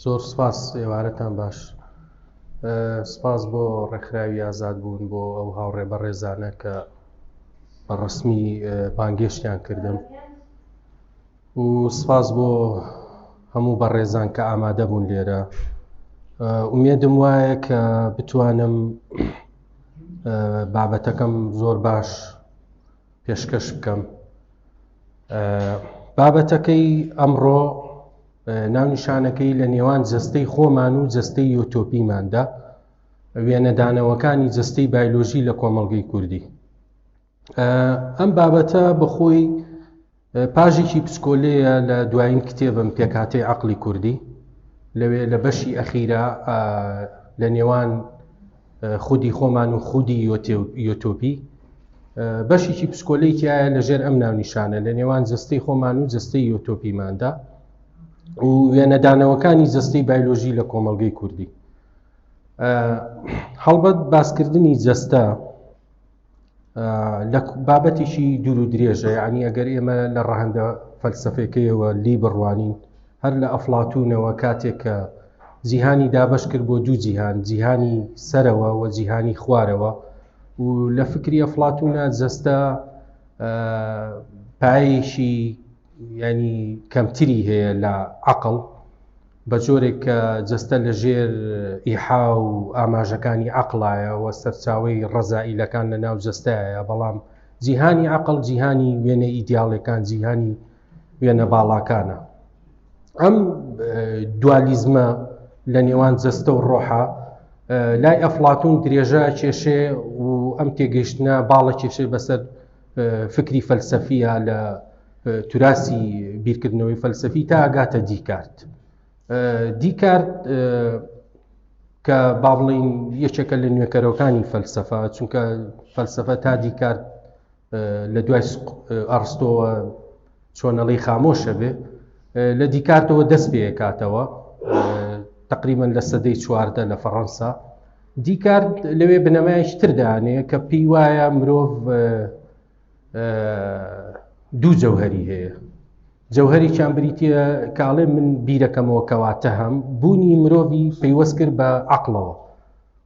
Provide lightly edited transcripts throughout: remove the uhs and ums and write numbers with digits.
زۆر سپاس ئێوارەتان باش. سپاس بۆ ڕێکخراوی ئازاد بوون بۆ ئەو هاوڕێ بەڕێزانە کە بە ڕسمی بانگێشتیان کردم و سپاس بۆ هەموو بەڕێزان کە ئامادە بوون لێرە. ئومێدم وایە کە بتوانم بابەتەکەم زۆر باش پێشکەش بکەم. بابەتەکەی ئەمڕۆ ناونیشانەکەی لە نێوان جەستەی خۆمان و جەستەی یۆتۆپیماندا وێنەدانەوەکانی جەستەی بایۆلۆژی لە کۆمەڵگەی کوردی. ئەم بابەتە بەخۆی پاژێکی پسکۆلەیە لە دوایین کتێبم پێکهاتەی عەقڵی کوردی لەوێ لە بەشی ئەخیرا لە نێوان خودی خۆمان و خودی یۆتۆپی بەشێکی پسکۆلەیەکیایە لەژێر ئەم ناونیشانە لە نێوان جەستەی خۆمان و جەستەی یۆتۆپیماندا و وێنەدانەوەکانی جەستەی بایۆلۆژی لە کۆمەڵگەی کوردی. هەڵبەت باسکردنی جەستە لە بابەتێکی دوور و درێژە، یعنی ئەگەر ئێمە لە ڕەهەندە فەلسەفەکەیەوە لی بڕوانین هەر لە ئەفڵاتونەوە کاتێک کە جیهانی دابەش کرد بۆ دوو جیهان، جیهانی سەرەوە و جیهانی خوارەوە، و لە فکری ئەفڵاتونە جەستە پایەیەکی ینی کەمتری هەیە لە عەقڵ بە جۆرێک کە جەستە لە ژێر ئیحا و ئاماژەکانی عەقڵایە و سەرچاوەی ڕەزائیلەکان لە ناو جەستایە، بەڵام جیهانی عەقڵ جیهانی وێنە ئیدیاڵەکان، جیهانی وێنە باڵاکانە. ئەم دوالیزمە لە نێوان جەستە و ڕۆحە لای ئەفڵاتون درێژە کێشێ و ئەم تێگەیشتنە باڵە کێشێ بەسەر فکری فەلسەفیە لە توراسی بیرکردنەوەی فەلسەفی تا ئەگاتە دیکارت. دیکارت کە با بڵین یەکێکە لە نوێکەرەوەکانی فەلسەفە، چونکە فەلسەفە تا دیکارت لە دوای ئەرستۆوە چۆنەڵی خامۆشە بێ، لە دیکارتەوە دەست پێکاتەوە تقریباً لە سەدەی 14 لە فەڕەنسا. دیکارت لەوێ بنەمایەکی تر دەیانەیە کە پێی وایە مرۆڤ دوو جەوهەری هەیە. جەوهەریان بریتیە کاڵێ من بیرەکەمەوە کەواتە هەم بوونی مرۆڤی پەیوەست کرد بە عەقڵەوە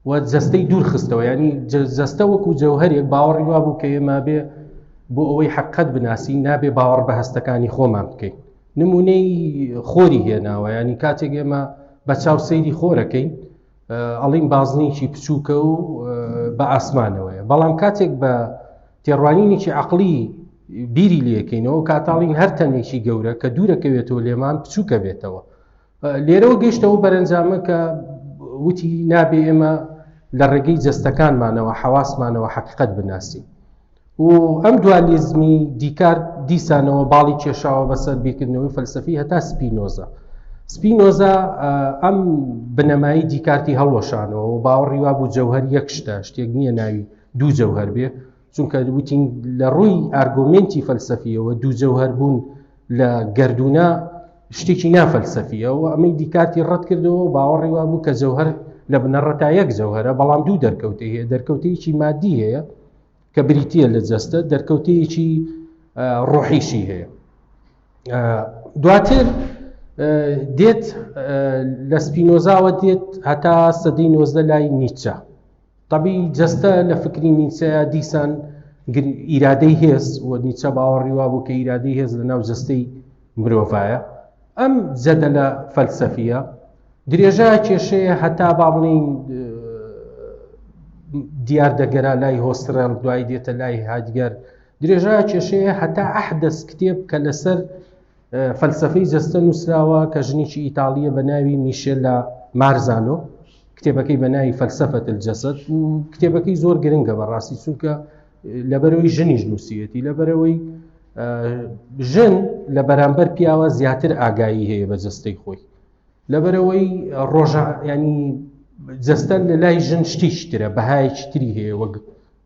و جەستەی دوور خستەوە، ینی جەستە وەکو جەوهەرێک باوەڕی وا بوو کە ئێمە بێ بۆ ئەوەی حەقیقەت بناسی نابێ باوەڕ بە هەستەکانی خۆمان بکەین. نمونەی خۆری هێناوە، ینی کاتێک ئێمە بە چاو سەیری خۆرەکەین ئەڵین بازنێکی بچووکە و بە ئاسمانەوەیە، بەڵام کاتێک بە تێڕوانینێکی عەقڵی بیری لێکەینەوە کاتاڵین هەر تەنێکی گەورە کە دوورەکەوێتەوە لێمان بچووکە بێتەوە. لێرەوە گەیشتەوە بەرەنجامە کە وتی نابێ ئێمە لە ڕێگەی جەستەکانمانەوە حەواسمانەوە حەقیقەت بناسین. و ئەم دوالیزمی دیکارت دیسانەوە باڵی کێشاوە بەسەر بیرکردنەوەی فەلسەفی هەتا سپینۆزا ئەم بنەمایی دیکارتی هەڵوەشانەوە و باوەڕی وا بوو جەوهەر یەک شتە، شتێک نییە ناوی دوو جەوهەر بێ، چونکە وتین لە ڕووی ئارگومنتی فەلسەفیەوە دوو جەوهەر بوون لە گەردوونە شتێکی نافەلسەفیە و ئەمەی دیکارتی ڕەت کردەوە و باوەڕی وا بوو کە جەوهەر لە بنەڕەتا یەک جەوهەرە، بەڵام دوو دەرکەوتەی هەیە. دەرکەوتەیەکی مادی هەیە کە بریتیە لە جەستە، دەرکەوتەیەکی ڕۆحیشی هەیە. دواتر دێت لە سپینۆزاوە دێت هەتا سەدەی 19 لای نیچە. طبی جەستە لە فکری نیچەیە دیسان ئیرادەی هێز و نیچە باوەڕی وا بوو کە ئیرادەی هێز لە ناو جەستەی مرۆڤایە. ئەم جەدەلە فەلسەفیە درێژە کێشەیە هەتا با بڵین دیار دەگەرا لای هۆسرێڵ، دوای دێتە لای هایدگر. درێژە کێشەیە هەتا ئەحدەث کتێب کە لەسەر فەلسەفەی جەستە نووسراوە کە ژنێکی ئیتاڵیە بە ناوی میشێلا مارزانۆ، کتێبەکەی بە ناوی فەلسەفەت الجەسەد، و کتێبەکەی زۆر گرنگە بەڕاستی، چونکە لەبەرەوەی ژنیش نووسیەتی، لەبەرەوەی ژن لە بەرامبەر پیاوە زیاتر ئاگایی هەیە بە جەستەی خۆی، لەبەرەوەی ڕۆژە ینی جەستە لە لای ژن شتیشترە، بەهایەکی تری هەیە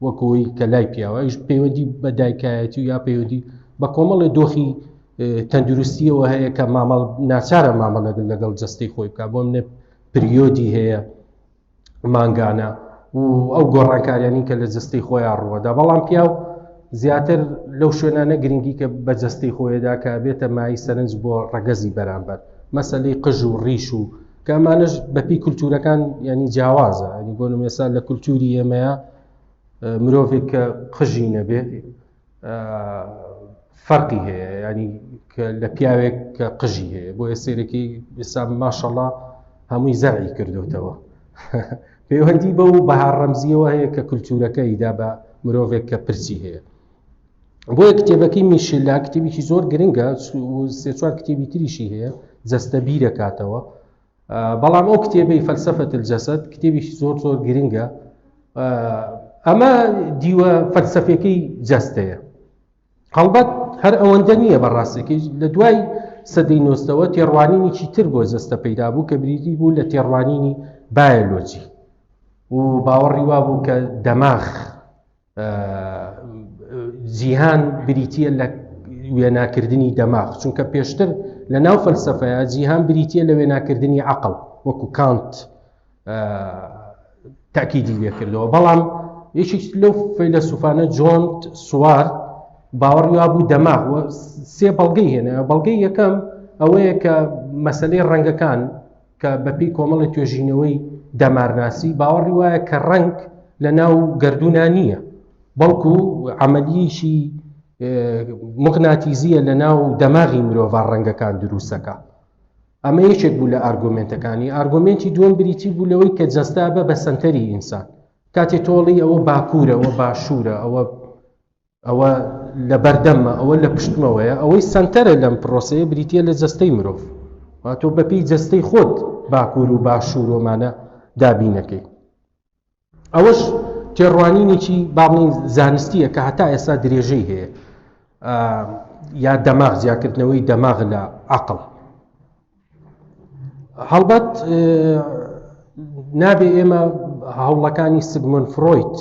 وەکەوەی کە لای پیاوە پەیوەندی بە دایکایەتی و یا پەیوەندی بە کۆمەڵی دۆخی تەندروستیەوە هەیە کە مامەڵ ناچارە مامەڵە لەگەڵ جەستەی خۆی بکە، بۆ منە پریۆدی هەیە مانگانە و ئەو گۆڕانکاریانی کە لە جەستەی خۆیان ڕوەدا، بەڵام پیاو زیاتر لەو شوێنانە گرنگی کە بە جەستەی خۆیدا کە بێتە مای سەرنج بۆ ڕەگەزی بەرامبەر، مەسەلەی قژ و ڕیش و کامانش بەپی کولتورەکان ینی جیاوازە، ینی بۆ نمێسا لە کولتوری ئێمەیە مرۆڤێک کە قژی نەبێ فەرقی هەیە، ینی لە پیاوێک کە قژی هەیە، بۆ ئێسێرەکی ئێستا ماشەڵڵا هەمووی زەرعی کردوتەوە پەیوەندی بەو بەها ڕەمزیەوە هەیە کە کولتورەکەیدا بە مرۆڤێک کە پرچی هەیە. بۆیە کتێبەکەی میشلا کتێبێکی زۆر گرنگە، سێ چوار کتێبی تریشی هەیە جەستە بیر دەکاتەوە، بەڵام ئەو کتێبەی فەلسەفەت الجەسەد کتێبێکی زۆر زۆر گرنگە. ئەمە دیوە فەلسەفەکەی جەستەیە. هەڵبەت هەر ئەوەندە نییە بەڕاستێکی لە دوای سەدەی نۆستەوە تێڕوانینێکی تر بۆ جەستە پەیدا بوو کە بریتی بوو لە تێڕوانینی بایۆلۆجی و باوەڕی وا بوو کە دەماغ جیهان بریتیە لە وێناکردنی دەماغ، چونکە پێشتر لە ناو فەلسەفەیە جیهان بریتیە لە وێناکردنی عەقڵ وەکو کانت تاکیدی لێ کردەوە. بەڵام یەکێک لەو فەیلسوفانە جۆن سوار باوەڕی وا بوو دەماغ سێ بەڵگەی هێنا. بەڵگەی یەکەم ئەوەیە کە مەسەلەی ڕەنگەکان کە بەپێی کۆمەڵی توێژینەوەی دەمارناسی باوەڕی وایە کە ڕەنگ لە ناو گەردوونا نییە، بەڵکو عەمەلیەیەکی مغناتیزیە لە ناو دەماغی مرۆڤ ڕەنگەکان دروستەکە. ئەمە یەکێک بوو لە ئارگومنتەکانی. ئارگومنتی دووەم بریتی بوو لەوەی کە جەستا بە بە سەنتەری ئینسان، کاتێ تۆڵی ئەوە باکوورە، ئەوە باشوورە، ئەوە لە بەردەمە، ئەوە لە پشتمەوەیە، ئەوەی سەنتەرە لەم پرۆسەیە بریتیە لە جەستەی مرۆڤ، واتۆ بەپێی جەستەی خۆت باکوور و باشوور ومانە دابینەکەی. ئەوەش تێڕوانینێکی باڵین زانستیە کە هەتا ئێستا درێژەی هەیە، یا دەماغ زیاکردنەوەی دەماغ لە عەقڵ. هەڵبەت نابێ ئێمە هەوڵەکانی سیگمۆند فرۆید،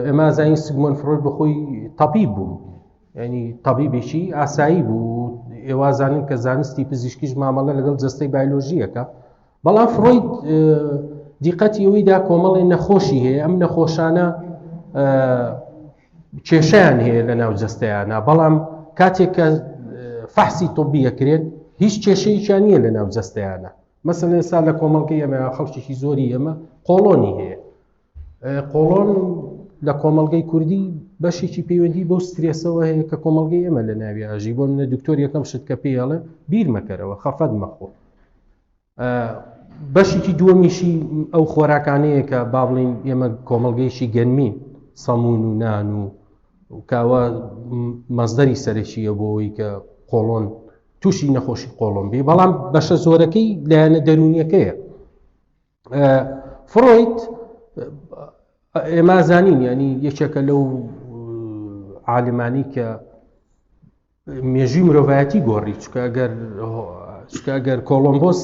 ئێمە زانین سیگمۆند فرۆید بەخۆی تەبیب بوو، ینی تەبیبێکی ئاسایی بوو، ئێوە زانین کە زانستی پزیشکیش مامەڵە لەگەڵ جەستەی بایۆلۆژیەکە. بەڵام فرۆید دیقەتی ئەوەیدا کۆمەڵی نەخۆشی هەیە، ئەم نەخۆشانە کێشەیان هەیە لە ناو جەستەیانە، بەڵام کاتێک کە فەحسی تۆبیەکرێت هیچ کێشەیەکیان نییە لە ناو جەستەیانە. مەسەڵەن ئێستا لە کۆمەڵگەی ئێمە خەڵکێکی زۆری ئێمە قۆڵۆنی هەیە. قۆڵۆن لە کۆمەڵگەی کوردی بەشێکی پەیوەندی بەو سترێسەوە هەیە کە کۆمەڵگەی ئێمە لە ناوی ئاژی. بۆ منە دکتۆر یەکەم شت کە پێیاڵێ بیر مەکەرەوە، خەفەت مەخۆ. بەشێکی دووەمیشی ئەو خۆراکانەیە کە با بڵین ئێمە کۆمەڵگەیشی گەنمی سەمون و نان و کاوە مەزدەری سەرەکیە بۆەوەی کە قۆڵۆن تووشی نەخۆشی قۆڵۆن بێ، بەڵام بەشە زۆرەکەی لایەنە دەرونیەکەیە. فرۆید ئێمە زانین ینی یەکێکە لەو عالمانی کە مێژووی مرۆڤایەتی گۆڕی، چکە ئەگەر کۆلۆمبۆس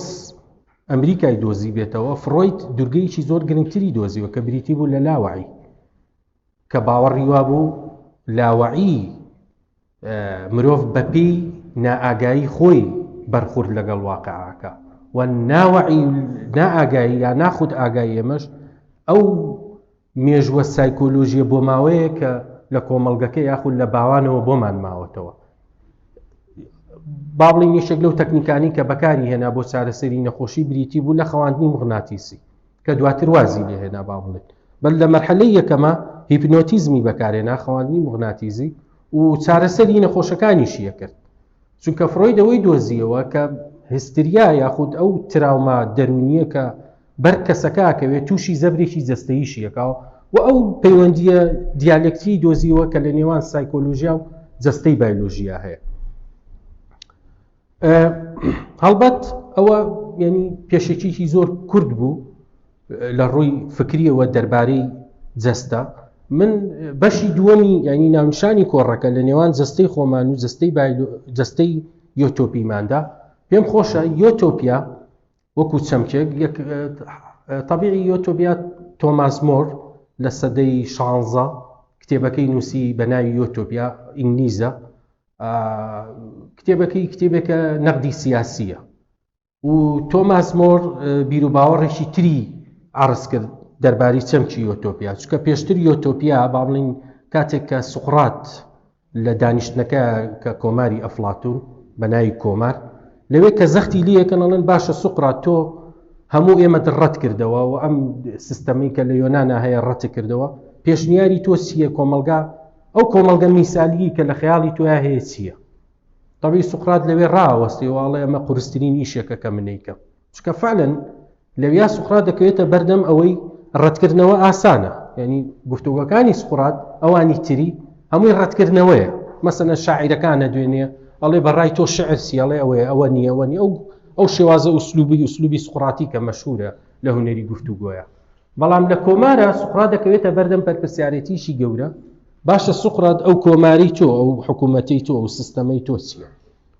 ئەمریکای دۆزی بێتەوە، فرۆید دوورگەیەکی زۆر گرنگتری دۆزیوە کە بریتی بوو لە لاوەعی، کە باوەڕی وا بوو لاوەعی مرۆڤ بەپێی نائاگایی خۆی بەرخورد لەگەڵ واقعاکە، و ناوەعی نائاگایی یا ناخود ئاگایی ئێمەش ئەو مێژوە سایکۆلۆژیە بۆ ماوەیە کە لە کۆمەڵگەکە یاخود لە باوانەوە بۆمان ماوەتەوە. با بڵین یەکێک لەو تەکنیکانی کە بەکاری هێنا بۆ چارەسەری نەخۆشی بریتی بوو لە خەواندنی مغناتیسی، کە دواتر وازی لێ هێنا با بڵێت. بەل لە مەرحەلەی یەکەمە هیپنۆتیزمی بەکارهێنا، خەواندنی مغناتیزی، و چارەسەری نەخۆشەکانیشیە کرد. چونکە فرۆید ئەوەی دۆزیەوە کە هستریا یاخود ئەو تراوما دەرونیە کە بەر کەسەکەکەوێت تووشی زەبرێکی جەستەییشیەکەوە، و ئەو پەیوەندیە دیالکتی دۆزیەوە کە لە نێوان سایکۆلۆژیا و جەستەی بایۆلۆژیا هەیە. هەڵبەت ئەوە ینی پێشێکێکی زۆر کورد بوو لە ڕووی فکریەوە دەربارەی جەستە. من بەشی دووەمی ینی ناونشانی کۆڕەکە لە نێوان جەستەی خۆمان و جەستەی یۆتۆپیماندا پێم خۆشە. یۆتۆپیا وەکو چەمکێک تەبیعی یۆتۆپیا تۆماس مۆر لە سەدەی 16 کتێبەکەی نووسی بە ناوی یۆتۆپیا، ئینگلیزە. کتێبێکە نەقدی سیاسیە، و تۆماس مۆر بیر و باوەڕێکی تری عرض کرد دەربارەی چەمکی یۆتۆپیا، چونکە پێشتر یۆتۆپیا با بڵین کاتێک کە سوقڕات لە دانیشتنەکە کە کۆماری ئەفلاتون بە ناوی کۆمار لەوێ کە زەختی لیەکەنەڵێن باشە سوقرات تۆ هەموو ئێمە ڕەت کردەوە و ئەم سیستەمی کە لە یۆنانە هەیە ڕەتی کردەوە پێشنیاری تۆ چییە کۆمەلگا ئەو کۆمەلگە میسالی کە لە خەیاڵی تۆیا هەیە چییە طبعی سوقرات لەوێ ڕاوەستیواڵێ ئەمە قورسترین ئیشێکە کە منیکەم چکە فعلەن لەویا سوقرات دەکەوێتە بەردەم ئەوەی ڕەتکردنەوە ئاسانە یعنی گفتوگەکانی سوقرات ئەوانی تری هەمووی ڕەتکردنەوەیە مەسەلەن شاعیرەکانە دوێنێ ئەڵێ بەڕای تۆ شعر سیاڵێ ئەوەیە ئەوە نییە ئەوە نیە ئەو شێوازە ئوسلوبی سوقراتی کە مەشهورە لە هونەری گفتوگۆیە بەڵام لە کۆمارە سوقرات دەکەوێتە بەردەم پەرپرسیارەتیشی گەورە باشە سوقرات ئەو کۆماری تۆ ئەو حکوومەتی تۆ ئەو سیستەمەی تۆ چییە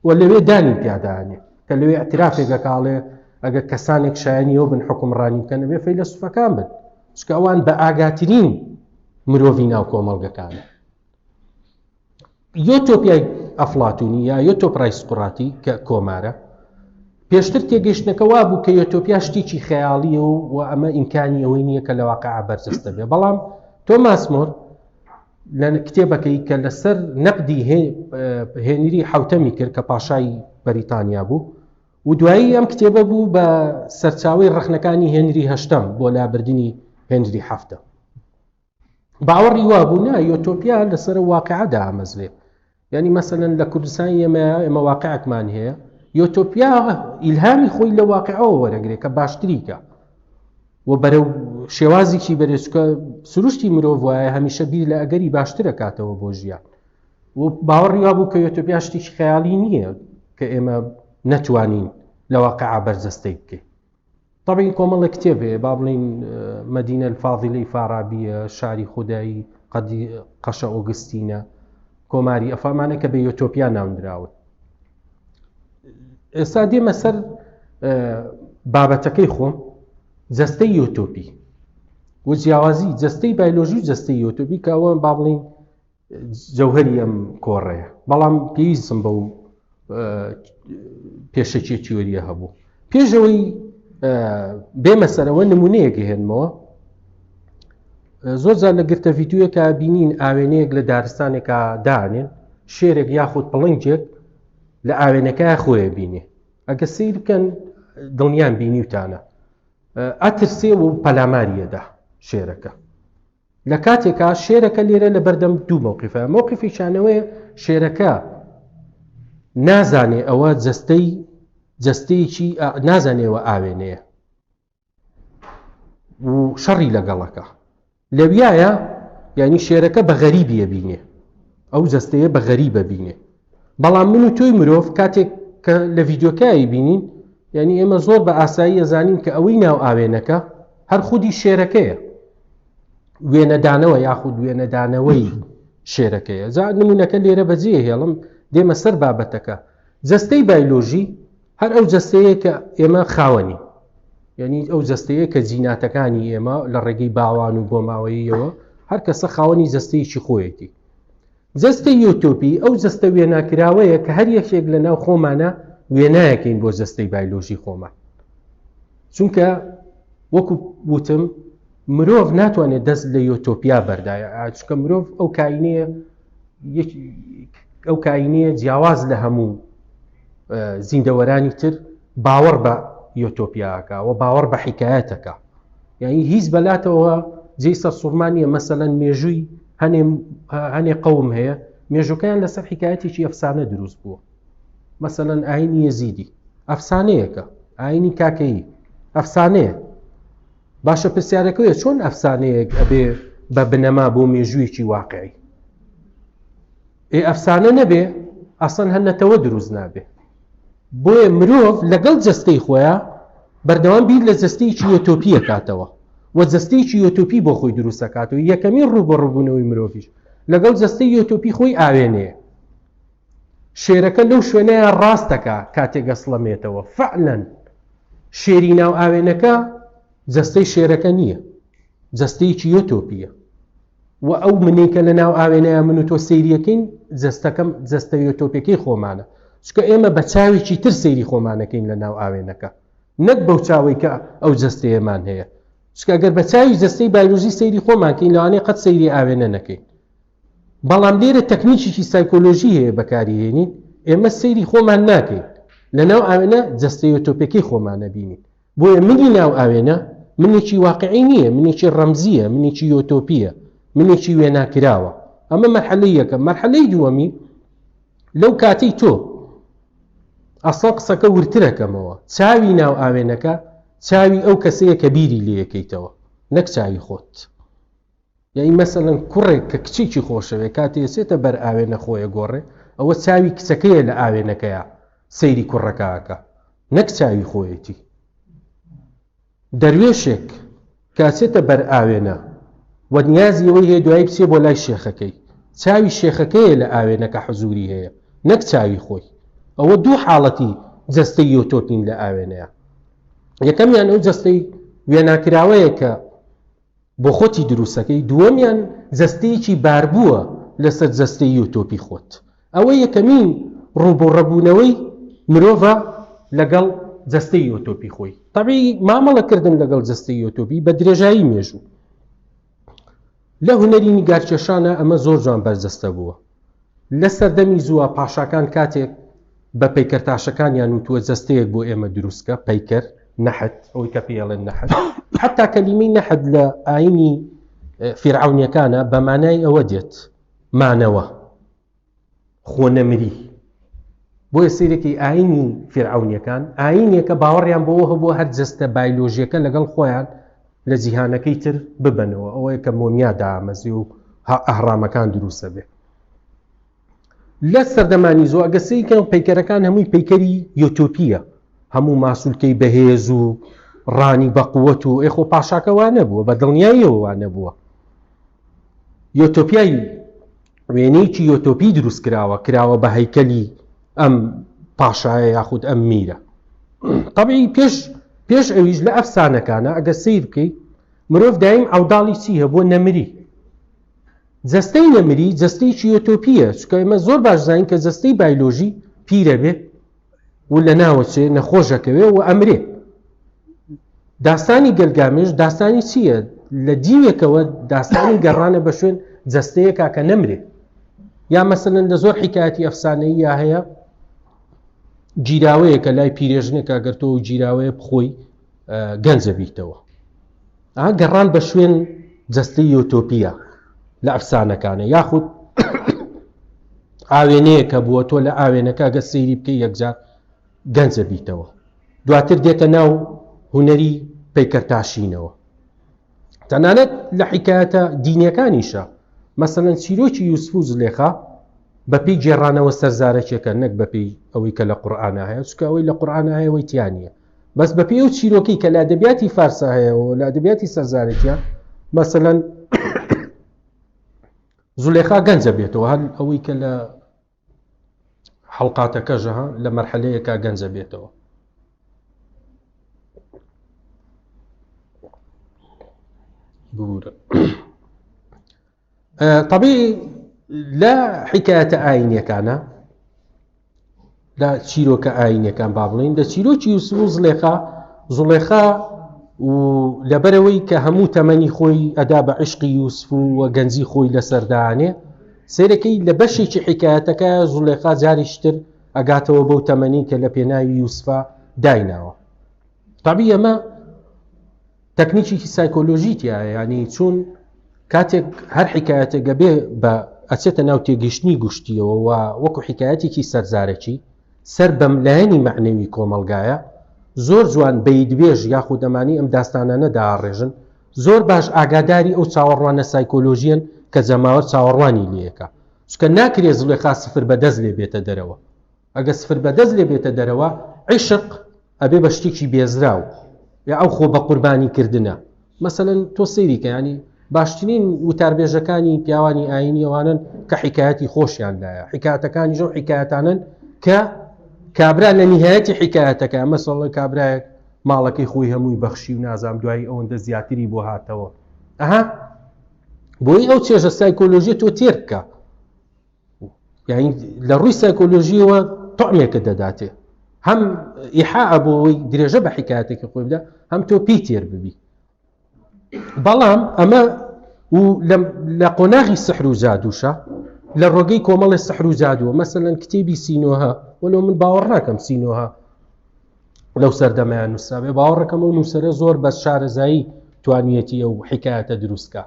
و لەوێ دانی پیادانێ کە لەوێ اعترافێکە کاڵێ ئەگە کەسانێک شایەنیەوە بن حکومڕانی بکەن بێ فەیلسوفەکان بن چکە ئەوان بە ئاگاترین مرۆڤی ناو کۆمەڵگەکانە یۆتۆپیای ئەفڵاتونی یا یۆتۆپڕای سوقراتی کە کۆمارە پێشتر تێگەیشتنەکە وا بوو کە یۆتۆپیا شتێکی خەیاڵیە و ئەمە ئیمکانی ئەوەی نییە کە لە واقعە بەرجەستە بێ بەڵام تۆماس مۆر لە کتێبەکەی کە لەسەر نەقدی هێنری حوتەمی کرد کە پاشای بەریتانیا بوو و دوایی ئەم کتێبە بوو بە سەرچاوی ڕەخنەکانی هێنری هەشتەم بۆ لابردنی هێنری هەفتە باوەڕی وا بوو نا یۆتۆپیا لەسەر واقعەدا ئامەزرێ یعنی مەسەلەن لە کوردستانی ئێمە واقعەکمان هەیە یۆتۆپیا ئیلهامی خۆی لە واقعەوە وەرەگرێت کە باشتریکە و بەرەو شێوازێکی بەرێچکە سروشتی مرۆڤ وایە هەمیشە بیر لە ئەگەری باشترە کاتەوە بۆ ژیان و باوەڕی وا بوو کە یۆتۆپیا شتێکی خەیاڵی نییە کە ئێمە نەتوانین لە واقعە بەرجەستەی بکەین طبعا کۆمەڵە کتێبێ با بڵین مەدینە الفاضلەی فارابیە شاری خودایی قەشە ئۆگستینە کۆماری ئەفامانە کە بە یۆتۆپیا ناوندراون ئێستا دێمە سەر بابەتەکەی خۆم جەستەی یۆتۆپی و جیاوازی جەستەی بایۆلۆژی و جەستەی یۆتۆپی کە ئەوە با بڵین جەوهەری ئەم کۆڕەیە بەڵام پێویستم بەو پێشەکیەکی وەریە هەبوو پێشەوەی بێمە سەرەوە نمونەیەکی هێنمەوە زۆر جار لە گرتە ڤیدیۆیەکە بینین ئاوێنەیەک لە دارستانێکە دانێن شێرێک یاخود پڵنگێک لە ئاوێنەکە خۆیە بینێ ئەگە سیر بکەن دڵنیان بینیوتانە ئەترسێ و پەلاماریەدا شێرەکە لە کاتێکا شێرەکە لێرە لە بەردەم دوو مۆقیفە مۆقیفی شانەوەیە شێرەکە نازانێ ئەوە جەستەیەکی نازانێەوە ئاوێنەیە و شەڕی لەگەڵەکە لەویایە یعنی شێرەکە بە غەریبیە بینێ ئەو جەستەیە بە غەریبە بینێ بەڵام من و تۆی مرۆڤ کاتێک کە لە ڤیدیۆکایی بینین یعنی ئێمە زۆر بە ئاسایی ئەزانین کە ئەوەی ناو ئاوێنەکە هەر خودی شێرەکەیە وێنەدانەوە یاخود وێنەدانەوەی شێرەکەیە جا نمونونەکە لێرە بەجێ هێڵم دێمە سەر بابەتەکە جەستەی بایۆلۆژی هەر ئەو جەستەیە کە ئێمە خاوەنی یعنی ئەو جەستەیە کە جیناتەکانی ئێمە لە ڕێگەی باوان و بۆ ماوەیەوە هەر کەسە خاوەنی جەستەیەکی خۆیەتی جەستەی یۆتۆپی ئەو جەستە وێناکراوەیە کە هەر یەکێک لە ناو خۆمانە وێنایەکەین بۆ جەستەی بایۆلۆژی خۆمان چونکە وەکو وتم مرۆڤ ناتوانێت دەست لە یۆتۆپیا بەردایە چونکە مرۆڤ ئەو کاینەیە جیاواز لە هەموو زیندەوەرانی تر باوەڕ بە یۆتۆپیاکە و باوەڕ بە حیکایەتەکە یعنی هیچ بەلاتەوە جێی سەر سوورمانیە مەسەلەن مێژووی هەنێ قەوم هەیە مێژوەکەیان لەسەر حیکایەتێکی ئەفسانە دروست بووە مەسەلەن ئاینی یەزیدی ئەفسانەیەکە ئاینی کاکەیی ئەفسانەیە باشە پرسیارەکەویە چۆن ئەفسانەیەک ئەبێ بە بنەما بۆ مێژوویەکی واقعی ئەفسانە نەبێ ئەسڵەن هەنەتەوە دروست نابێ بۆیە مرۆڤ لەگەڵ جەستەی خۆیان بەردەوام بیر لە جەستەیەکی یۆتۆپیە کاتەوە و جەستەیەکی یۆتۆپی بۆ خۆی دروست دەکاتەوە یەکەمین ڕووبەڕووبوونەوەی مرۆڤیش لەگەڵ جەستەی یۆتۆپی خۆی ئاوێنەیە شێرەکە لەو شوێنەیە ڕاستەکە کاتێک گەسڵەمێتەوە فعلەن شێری ناو ئاوێنەکە جەستەی شێرەکە نییە جەستەیەکی یۆتۆپیە و ئەو منێکە لە ناو ئاوێنەیە من و تۆ سەیریەکەین جەستەکەم جەستە یۆتۆپیەکەی خۆمانە چکە ئێمە بە چاوێکی تر سەیری خۆمانەکەین لە ناو ئاوێنەکە نەک بەو چاوەی کە ئەو جەستەیەمان هەیە چکە ئەگەر بە چاوی جەستەی بایۆلۆژی سەیری خۆمانکەین لەوانەیە قەت سەیری ئاوێنە نەکەین بەڵام لێرە تەکنیکێکی سایکۆلۆژی هەیە بەکاریهێنین ئێمە سەیری خۆمان ناکەین لەناو ئاوێنە جەستەی ئۆتۆپیەکەی خۆمانە بینین بۆیە منی ناو ئاوێنە منێکی واقعی نییە منێکی ڕەمزیە منێکی ئۆتۆپیە منێکی وێناکراوە ئەمە مەرحەلەی یەکەم مەرحەلەی دووەمی لەو کاتەی تۆ ئەسڵ قسەکە ورترەکەمەوە چاوی ناو ئاوێنەکە چاوی ئەو کەسەیە کە بیری لێ یەکەیتەوە نەک چاوی خۆت یعنی مەسەڵەن کوڕێک کە کچێکی خۆشەوێ کاتێ سێتە بەر ئاوێنە خۆیە گۆڕێ ئەوە چاوی کچەکەیە لە ئاوێنەکەیە سەیری کوڕەکەکە نەک چاوی خۆیەتی دەروێشێک کاتێتە بەر ئاوێنە و نیازی ئەوەی هەیە دوایی بچێ بۆ لای شێخەکەی چاوی شێخەکەیە لە ئاوێنەکە حەزوری هەیە نەک چاوی خۆی ئەوە دوو حاڵەتی جەستەی ئۆتۆپین لە ئاوێنەیە یەکەمیان ئەو جەستەی وێناکراوەیە کە بۆ خۆتی دروستەکەی دووەمیان جەستەیەکی باربووە لەسەر جەستەی ئۆتۆپی خۆت ئەوە یەکەمین ڕووبڕەبوونەوەی مرۆڤە لەگەڵ جەستەی ئۆتۆپی خۆی تەبیعی مامەڵەکردن لەگەڵ جەستەی ئۆتۆپی بە درێژایی مێژوو لە هونەری نیگارکێشانە ئەمە زۆر جوان بەرجەستە بووە لە سەردەمی زووە پاشاکان کاتێک بە پەیکەرتاشەکانیان وتووە جەستەیەک بۆ ئێمە دروستکە پەیکەر نەحت ئەوەی کە پێڵێن نەحت حتا کەلیمەی نەحت لە ئاینی فیرعونیەکانە بە مانای ئەوە دێت مانەوە خۆنەمری بۆیە سیرێکی ئاینی فیرعونیەکان ئاینێکە باوەڕیان بۆەوە هەبووە هەر جەستە بایۆلۆژیەکە لەگەڵ خۆیان لە جیهانەکەی تر ببنەوە ئەوەیە کە مۆمیا دامەزی و ئەهرامەکان دروستە بێ لە سەردەمانی زۆ ئەگەسەیکە پەیکەرەکان هەمووی پەیکەری ئۆتۆپیە هەموو ماسوولکەی بەهێز و ڕانی بەقووەت و ئێخۆ پاشاکە وانە بووە بە دڵنیاییەوە وانە بووە ئۆتۆپیای وێنەیەکی ئۆتۆپی دروست کراوە بە هەیکەلی ئەم پاشایە یاخود ئەم میرە طبعی پێش ئەویش لە ئەفسانەکانە ئەگە سیر بکەیت مرۆڤ دایم ئەوداڵی چی هەبووە نەمری جەستەی نەمری جەستەیەکی ئۆتۆپیە چکە ئێمە زۆر باش زانین کە جەستەی بایۆلۆژی پیرە بێ و لە ناوەچێ نەخۆشەکەوێ و ئەمرێ داستانی گەلگامێش داستانی چییە لە دیوێکەوە داستانی گەڕانە بە شوێن جەستەیەکا کە نەمرێ یا مەسەلەن لە زۆر حیکایەتی ئەفسانەیی یا هەیە گیراوەیە کە لای پیرێژنێک ئەگەرتەوە و گیراوەیە بخۆی گەنجە بیتەوە گەڕان بە شوێن جەستەی ئۆتۆپیە لە ئەفسانەکانە یاخود ئاوێنەیە کە بووە تۆ لە ئاوێنەکە گە سەیری بکەی یەکجار گەنجە بیتەوە دواتر دێتە ناو هونەری پەیکەرتاشینەوە تەنانەت لە حیکایەتە دینیەکانیشە مەسەلەن چیرۆکی یوسف و زولێخا بەپێی گێڕانەوە سەرزارەکێکە نەک بەپێی ئەوەی کە لە قورئانە هەیە چکە ئەوەی لە قورئانە هەیە ئەوەی تیانە بەس بەپێی ئەو چیرۆکەی کە لە ئەدەبیاتی فارسە هەیەەوە لە ئەدەبیاتی سەرزارەکیە مەسەلەن زولێخا گەنجە بێتەوە هەر ئەوەی کە لە حەڵقاتەکەژە لە مەرحەلەیەکە گەنجە بێتەوە بورە طبيعي لا حكاية ئاینیەکانە لا چیرۆکە ئاینیەکان با بڵێن لە چیرۆکی یوسف و زولێخا و لەبەرەوەی کە هەموو تەمەنی خۆی ئەدا بە عشقی یوسف و گەنجی خۆی لەسەردانێ سێرەکەی لە بەشێکی حکایەتەکە زولێخا جاریشتر ئەگاتەوە بەو تەمەنی کە لە پێناوی یوسفا دایناوە طبیعی ئەمە تەکنیکی سایکۆلۆژیتیە یعنی چون کاتێک هەر حکایەتێک بێ بە ئەچێتە ناو تێگەشتنی گشتیەوە و وەکو حکایەتێکی سەرزارەکی سەر بەملایەنی معنەوی کۆمەلگایە زۆر جوان بەیدبێژ یاخود دەمانی ئەم داستانانە داڕێژن زۆر باش ئاگاداری ئەو چاوەڕوانە سایکۆلۆژیەن کە جەماوەت چاوەڕوانی لێەکە چکە ناکرێ زولێخا سفر بەدەست لێ بێتە دەرەوە ئەگە سفر بەدەست لێ بێتە دەرەوە عیشق ئەبێ بە شتێکی بێزراو یا ئەو خۆ بە قوربانی کردنە مەسەلەن تۆ سەیریکە ینی باشترین وتاربێژەکانی پیاوانی ئاینی ئەوانن کە حکایەتی خۆشیان لایە حکایەتەکانی ژۆ حکایەتانن کە کابرا لە نیهایەتی حکایەتەکە مەسەڵە کابرایەک ماڵەکەی خۆی هەمووی بەخشی و نازام دوایی ئەوەندە زیاتری بۆ هاتەوە بۆی ئەو چێژە سایکۆلۆژی تۆ تێر بکە یعنی لە ڕووی سایکۆلۆژیەوە تۆعمێکە دەداتێ هەم ئیحاء بۆەوەی درێژە بە حکایەتێکی خۆی بدە هەم تۆ پێی تێر ببی بەڵام ئەمە لە قۆناغی سحر و جادووشە لە ڕۆگەی کۆمەڵی سحر و جادووە مەسەلەن کتێبی سینۆها وەلو من باوەڕ ناکەم سینۆها لەو سەردەمایان نووسابێ باوەڕەکەم و نووسەرە زۆر بەس شارەزایی توانیەتی ئەو حکایەتە دروستکە.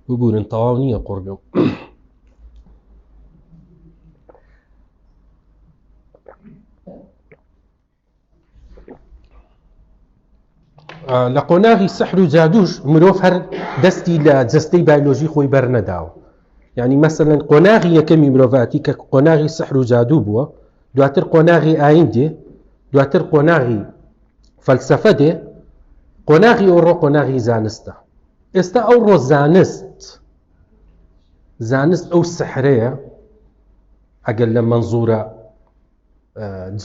ببورن تەواو نییە قوڕگەم. لە قۆناغی سەحر و جادوش مرۆڤ هەر دەستی لە جەستەی بایۆلۆژی خۆی بەرنەداوە. یعنی مەسەلەن قۆناغی یەکەمی مرۆڤاتی کە قۆناغی سەحر و جادوو بووە، دواتر قۆناغی ئاین دێ، دواتر قۆناغی فەلسەفە دێ، قۆناغی ئەوڕۆ قۆناغی زانستە. ئێستا ئەوڕۆ زانست ئەو سەحرەیە ئەگەر لە مەنزوورە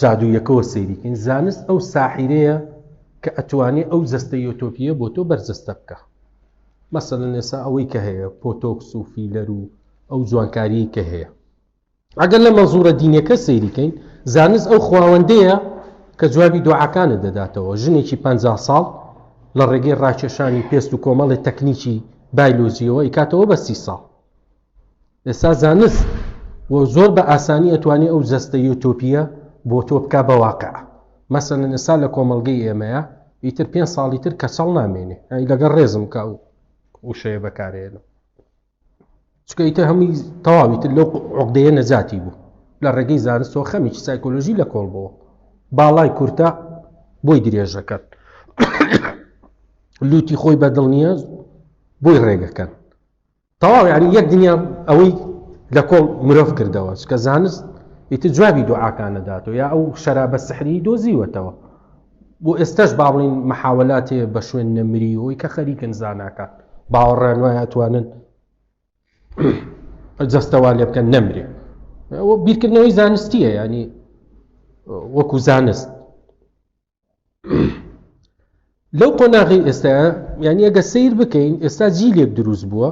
جادوویەکەوە سەیریکەین، زانست ئەو ساحیرەیە کە ئەتوانێت ئەو جەستە یۆتۆپیە بۆ تۆ بەرجەستە بکە. مەسەلەن ئێستا ئەوەی کە هەیە پۆتۆکس و فیلەر و ئەو جوانکاریی کە هەیە، ئەگەر لە مەنزوورە دینیەکە سەیریکەین، زانست ئەو خواوەندەیە کە جوابی دوعاکانە دەداتەوە. ژنێکی 50 ساڵ لە ڕێگەی ڕاکێشانی پێست و کۆمەڵی تەکنیکی بایۆلۆژیەوە ئیکاتەوە بە 30 ساڵ. ئێستا زانست و زۆر بە ئاسانی ئەتوانێت ئەو جەستە یۆتۆپیە بۆ تۆ بکە بە واقع. مەسەلەن ئێستا لە کۆمەڵگەی ئێمەیە ئیتر 5 ساڵی تر کەچەڵ نامێنێ، لەگەڵ ڕێزم کە و شەیە بەکارێنم، چکە ئیتر هەمووی تەواوی تر لەو عقدەیە نەجاتی بوو. لە ڕێگەی زانستەوە خەمیکی سایکۆلۆژی لە کۆڵ بووە، باڵای کورتە بۆی درێژەکەن، لوتی خۆی بەدڵ نییە بۆی ڕێگەکەن، تەواو یعنی یەک دنیا ئەوەی لە کۆڵ مرۆڤ کردەوە، چکە زانست ئیتر جوابی دوعاکانە داتەوە یا ئەو شەرابە سحری دۆزیوەتەوە. بۆ ئێستش با بڵین مەحاولاتێ بە شوێن نەمری ئەوەی کە خەریکن زاناکان باوەڕیان وایە ئەتوانن جەستەوا لێ بکەن نەمرێ. ئەوە بیرکردنەوەی زانستیە، ینی وەکو زانست. لەو قۆناغی ئێستا ینی ئەگە سیر بکەین، ئێستا جیلێک دروست بووە.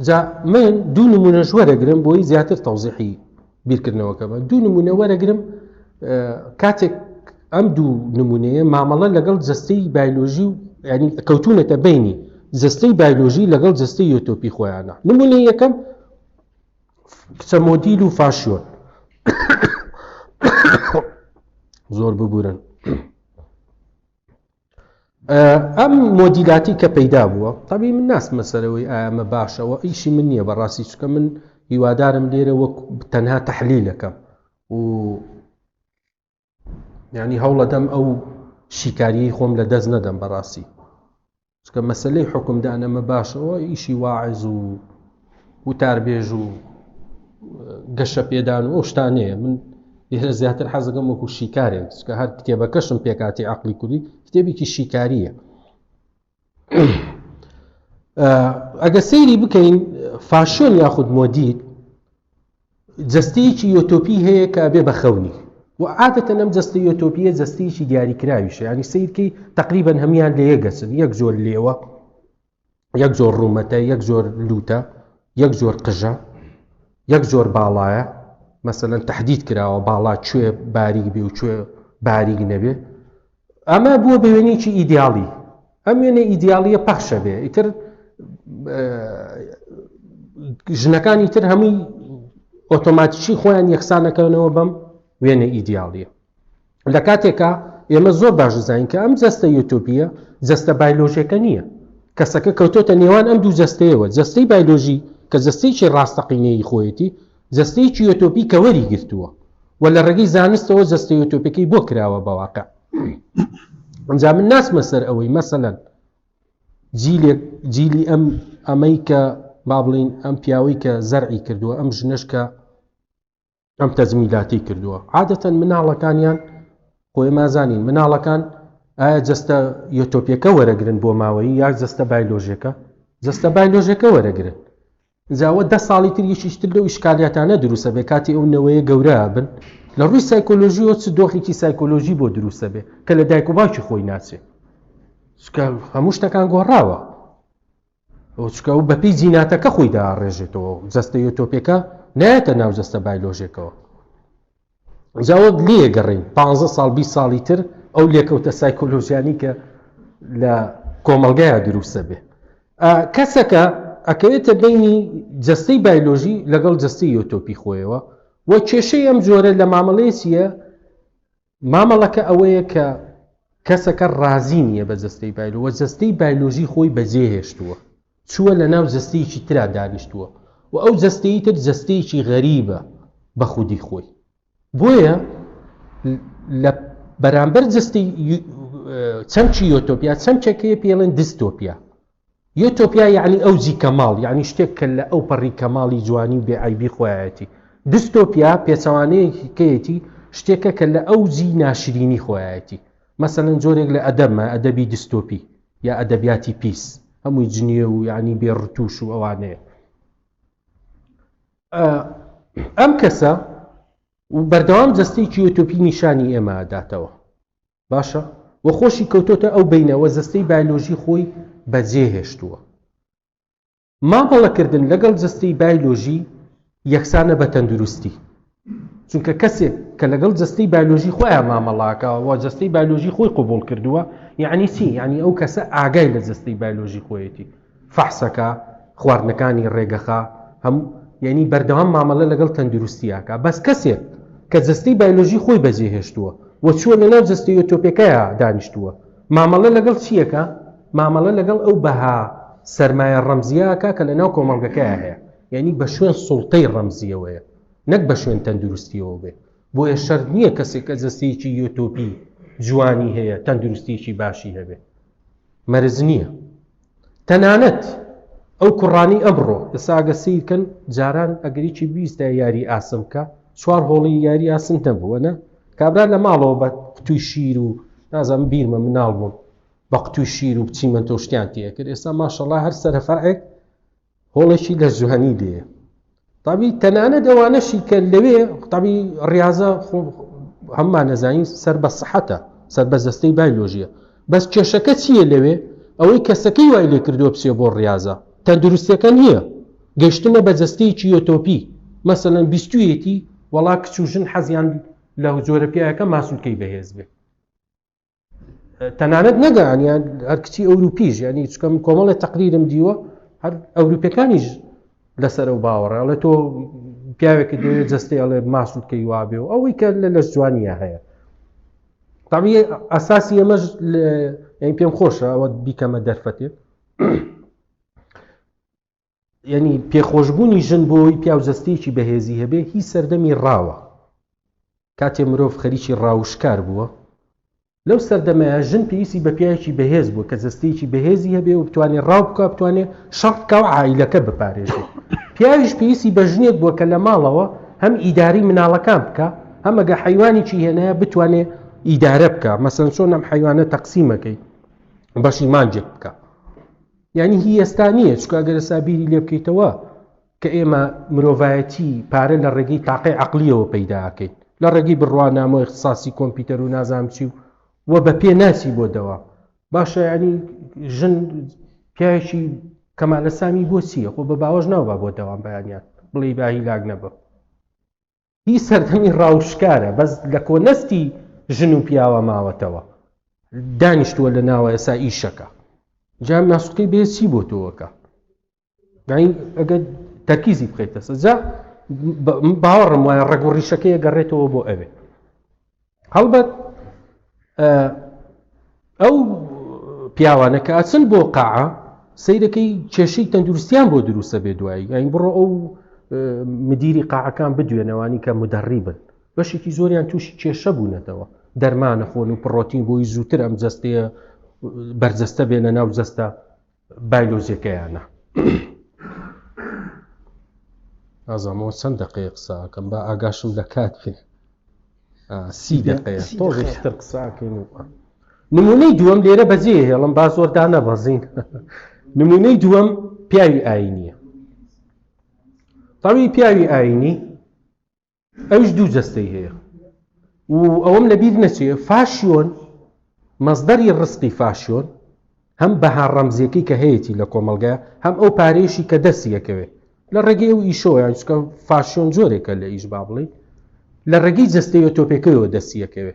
جا من دوو نمونەش وەرەگرم بۆی زیاتر تەوزیحی بیرکردنەوەکەمە. دوو نمونە وەرەگرم، کاتێک ئەم دوو نمونەیە مامەڵە لەگەڵ جەستەی بایۆلۆژی و ینی کەوتونەتە بینی جەستەی بایۆلۆژی لەگەڵ جەستەی یۆتۆپی خۆیانە. نمونەی یەکەم کچە مۆدیل و فاشیۆن. زۆر ببورن. ئەم مۆدیلاتی کە پەیدا بووە، تەبیعی من ناسمە سەرەوەی ئامە باشەوە، ئیشی من نییە بەڕاستی، چکە من هیوادارم لێرە وەک تەنها تەحلیلەکەم و ینی هەوڵەدەم ئەو شیکاریی خۆم لە دەست نەدەم بەڕاستی، چکە مەسەلەی حکومدان ئەمە باشەوە ئیشی واعظ و وتاربێژ و گەشە پێدان و ئەو شتانەیە. من لێرە زیاتر حەزەکەم وەکو شیکارێک، چکە هەر کتێبەکەشم پێکاتی عەقلی کوردی کتێبێکی شیکاریە. ئەگە سەیری بکەین فاشۆن یاخود مۆدیل جەستەیەکی یۆتۆپی هەیە کە ئەبێ بە خەونی و عادەتەن ئەم جەستە یۆتۆپیە جەستەیەکی دیاریکراویشە، ینی سیرکەی تقریبا هەمیان لە یەکگەچن، یەک جۆر لێوە، یەک جۆر ڕوومەتە، یەک جۆر لوتە، یەک جۆر قژە، یەک جۆر باڵایە. مەسەلەن تەحدید کراوە باڵا کوێ باریک بێ و کوێ باریک نەبێ. ئەمە بووە بە وێنەیەکی ئیدیاڵی. ئەم وێنە ئیدیاڵیە پەخشە بێ، ئیتر ژنەکانی تر هەمووی ئۆتۆماتیکی خۆیان یەکسانەکەنەوە بەم وێنە ئیدیاڵیە. لە کاتێکە ئێمە زۆر باش دەزانین کە ئەم جەستە یۆتۆپیە جەستە بایۆلۆژیەکە نییە، کەسەکە کەوتۆتە نێوان ئەم دوو جەستەیەوە، جەستەی بایۆلۆژی کە جەستەیەکی ڕاستەقینەی خۆیەتی، جەستەیەکی یۆتۆپی کە وەری گرتووە و لە ڕێگەی زانستەوە جەستە یۆتۆپیەکەی بۆ کراوە بە واقع. ئەنجا من ناسمە سەر ئەوەی مەسەلەن جیلی ئەمەی کە با بڵین ئەم پیاوەی کە زەرعی کردووە، ئەم ژنەش کە ئەم تەجمیلاتی کردووە، عادەتەن مناڵەکانیان خۆی مازانین مناڵەکان ئایا جەستە یۆتۆپیەکە وەرەگرن بۆ ماوەیی یا جەستە بایۆلۆژیەکە، جەستە بایۆلۆژیەکە وەرەگرن. جاوە 10 ساڵی تر یەکیشتر لەو ئیشکالیاتانە دروستە بێ کاتی ئەو نەوەیە گەورە بن لە ڕووی سایکۆلۆژیەوە چ دۆخێکی سایکۆلۆژی بۆ دروستە بێ کە لە دایک و باوکی خۆی ناچێ، چکە هەموو شتەکان گۆڕاوە، چکە ئەو بەپێی جیناتەکە خۆی داڕێژێتەوە. جەستە یۆتۆپیەکە نایەتە ناو جەستە بایۆلۆژیەکەوە. جاوە لێ گەڕین 15 ساڵ 20 ساڵی تر ئەو لێکەوتە سایکۆلۆژیانی کە لە کۆمەلگایە دروستە بێ. کەسەکە ئەکەوێتە بینی جەستەی بایۆلۆژی لەگەڵ جەستەی یۆتۆپی خۆیەوە وە کێشەی ئەم جۆرە لە مامەڵەیەسیە مامەڵەکە ئەوەیە کە کەسەکە ڕازی نییە بە جەستەی بایلۆ وە جەستەی بایلۆژی خۆی بەجێهێشتووە چووە لە ناو جەستەیەکی ترا دانیشتووە و ئەو جەستەی تر جەستەیەکی غەریبە بە خودی خۆی بۆیە لە بەرامبەر جەستەی چەمکی یۆتۆپیا چەمچەکەیە پێڵێن دیستۆپیا یۆتۆپیا یعنی ئەوجی کەماڵ یعنی شتێک کە لە ئەو پەڕی کەماڵی جوانی و بێعیبی خۆیەتی دیستۆپیا پێچەوانەیەکەیەتی شتێکە کە لە ئەوجی ناشرینی خۆیەتی مەسەڵەن جۆرێک لە ئەدەبمە ئەدەبی دیستۆپی یا ئەدەبیاتی پیس هەمووی جنیە و یعنی بێڕتوش و ئەوانەیە ئەم کەسە و بەردەوام جەستەیەکی یۆتۆپی نیشانی ئێمە داتەوە باشە وە خۆشی کەوتۆتە ئەو بینەوە جەستەی بایلۆژی خۆی بەجێهێشتووە مامەڵەکردن لەگەڵ جەستەی بایلۆژی یەکسانە بە تەندروستی چونکە کەسێک کە لەگەڵ جەستەی بایلۆژی خۆیان مامەڵاکەوە جەستەی بایلۆژی خۆی قبول کردووە یعنی چی یعنی ئەو کەسە ئاگای لە جەستەی بایلۆژی خۆیەتی فەحسەکە خواردنەکانی ڕێگەخا هەموو یعنی بەردەوام مامەڵە لەگەڵ تەندروستیاکە بەس کەسێک کە جەستەی بایلۆژی خۆی بەجێهێشتووە وە چووە لەناو جەستەی یۆتۆپیەکەیە دانیشتووە مامەڵە لەگەڵ چیەکە مامەڵە لەگەڵ ئەو بەها سەرمایە ڕەمزیەکە کە لەناو کۆمەڵگەکەیە هەیە یعنی بە شوێن سوڵتەی ڕەمزیەوەیە نەک بە شوێن تەندروستیەوە بێ بۆیە شەرت نییە کەسێک کە جەستەیەکی یۆتۆپی جوانی هەیە تەندروستیەکی باشی هەبێ مەرز نییە تەنانەت ئەو کوڕانی ئەمڕۆ ئێستا سیرکەن جاران ئەگەریکی بیستە یاری ئاسم بکە چوار هۆڵی یاری ئاسم نەبووە نە کابرا لە ماڵەوە بە قوتوی شیر و نازانم بیرمە مناڵ بووم بە قوتوی شیر و بچیمە تۆشتیان تێ کرد ئێستا ماشەڵڵا هەر سەرەفەعێک هۆڵێکی لە جوهەنی لێیە تابی تەنانەت ئەوانەشی کە لەوێ تابی ڕاضە هەممان نەزانین سەر بە سەحەتە سەر بە جەستەی بایلۆژیە بەس کێشەکە چییە لەوێ ئەوەی کەسەکەی وای لێ کردووە بچێ بۆ ڕاضە تەندروستیەکە نییە گەشتنە بە جەستەیەکی یۆتۆپی مەسەڵەن بیستویەتی وەڵا کچ و ژن حەزیان لە جۆرە پیاەکە ماسوولکەی بەهێز بێ تەنانەت نەگەیان هەر کچی ئەوروپیش ینی چکەم کۆمەڵە تەقریرم دیوە هەر ئەوروپیەکانیش لەسەر ئەو باوەڕە لە تۆ پیاوێکی دەوێت جەستەی ئەڵێ ماسوولکەی وابێ و ئەوەی کە لە جوانیە هەیە تامی ئەساسی ئەمەش پێم خۆشە ئەوە بیکەمە دەرفەتێت یعنی پێخۆشببوونی ژن بۆی پیاو جەستەیەکی بەهێزی هەبێ هی سەردەمی ڕاوە کاتێ مرۆڤ خەریکی ڕاوشکار بووە لەو سەردەمەیە ژن پێویستی بە پیاوێکی بەهێز بووە کە جەستەیەکی بەهێزی هەبێ و بتوانێت ڕاو بکە بتوانێت شەڕ بکە و عائیلەکە بپارێژێت پیاویش پێویستی بە ژنێک بووە کە لە ماڵەوە هەم ئیداری مناڵەکان بکە هەم ئەگە حیوانێکی هێنایە بتوانێت ئیدارە بکە مەسەڵەن چۆن ئەم حیوانە تەقسیمەکەی بەشی مانجێک بکە یعنی هی ئێستا نییە چکە ئەگەر ئێستا بیری لێ بکەیتەوە کە ئێمە مرۆڤایەتی پارە لە ڕێگەی تاقی عەقلیەوە پەیداکەین لە ڕێگەی بڕوانامۆ اختصاسی کۆمپیوتەر و نازانم چی و بە پێ ناسی بۆ دەوا باشە ینی ژن پیاوێکی کەمالە سامی بۆ چییە خۆ بە باوەژ ناوبا بۆ دەوام بەیانیان بڵێ باهی لاگ نەبە هی سەردەمی ڕاوشکارە بەس لە کۆنەستی ژن و پیاوە ماوەتەوە دانیشتووە لە ناوە ئێسا ئیشەکە جا ماسوولکەی بێ چی بۆ تۆوەکە ئەگەر تەرکیزی بخەیتە سەر جا باوەڕم وایە ڕێگ و ڕیشەکەیە گەڕێتەوە بۆ ئەوێ هەڵبەت ئەو پیاوانە کە ئەچن بۆ قاعە سەیرەکەی کێشەی تەندروستیان بۆ دروستە بێ دوایی یعنی بڕۆ ئەو مدیری قاعەکان بدوێنەوانی کە مدەڕی بن بەشێکی زۆریان تووشی کێشە بوونەتەوە دەرمانە خۆن و پڕۆتین بۆی زووتر ئەم جەستەیە بەرجەستە بێنە ناو جەستە بایلۆزیەکەیانە ئازامەوە چەند دقەیە قساکەم با ئاگاشم لە کات پێ 30 دقەیە تۆزتر قساکەین و نمونەی دووەم لێرە بەجێ هێڵم با زۆردا نەبەزین نمونەی دووەم پیاوی ئاینیە تاوی پیاوی ئاینی ئەوش دوو جەستەی هەیە و ئەوەم لەبیر نەچێ فاشیۆن مەزدەری ڕزقی فاشیۆن هەم بەها ڕەمزیەکەی کە هەیەی لە کۆمەلگایە هەم ئەو پارێشی کە دەستیەکەوێ لە ڕێگەی ئەو ئیشۆیان چکە فاشیۆن جۆرێکە لە ئیش با بڵێ لە ڕێگەی جەستەی ئۆتۆپیەکەیەوە دەستیەکەوێ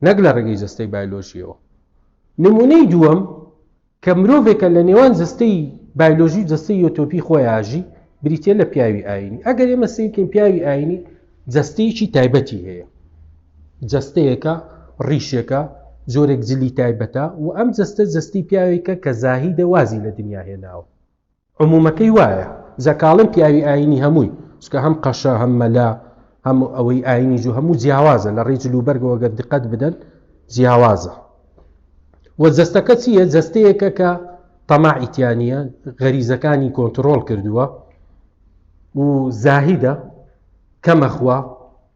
نەک لە ڕێگەی جەستەی بایلۆژیەوە نمونەی دووەم کە مرۆڤێکە لە نێوان جەستەی بایلۆژی جەستەی ئۆتۆپی خۆی ئاژی بریتێ لە پیاوی ئاینی ئەگەر ئێمە سیرکەین پیاوی ئاینی جەستەیەکی تایبەتی هەیە، جەستەیەکە ڕیشێکە زۆرێک جلی تایبەتە و ئەم جەستی پیاوێکە کە زاهیدە وازی لە دنیا هێناوە. عمومەکەی وایە زەکاڵم پیاوی ئاینی هەمووی چکە هەم قەشە هەم مەلا هەم ئەوەی ئاینی جو هەموو جیاوازە لە ڕێی جلوبەرگەوە گەر دقت بدەن جیاوازە. و جەستەکە چییە؟ جەستەیەکە کە تەماعیتیانە غەریزەکانی کۆنتڕۆڵ کردووە و زاهیدە کەمەخوا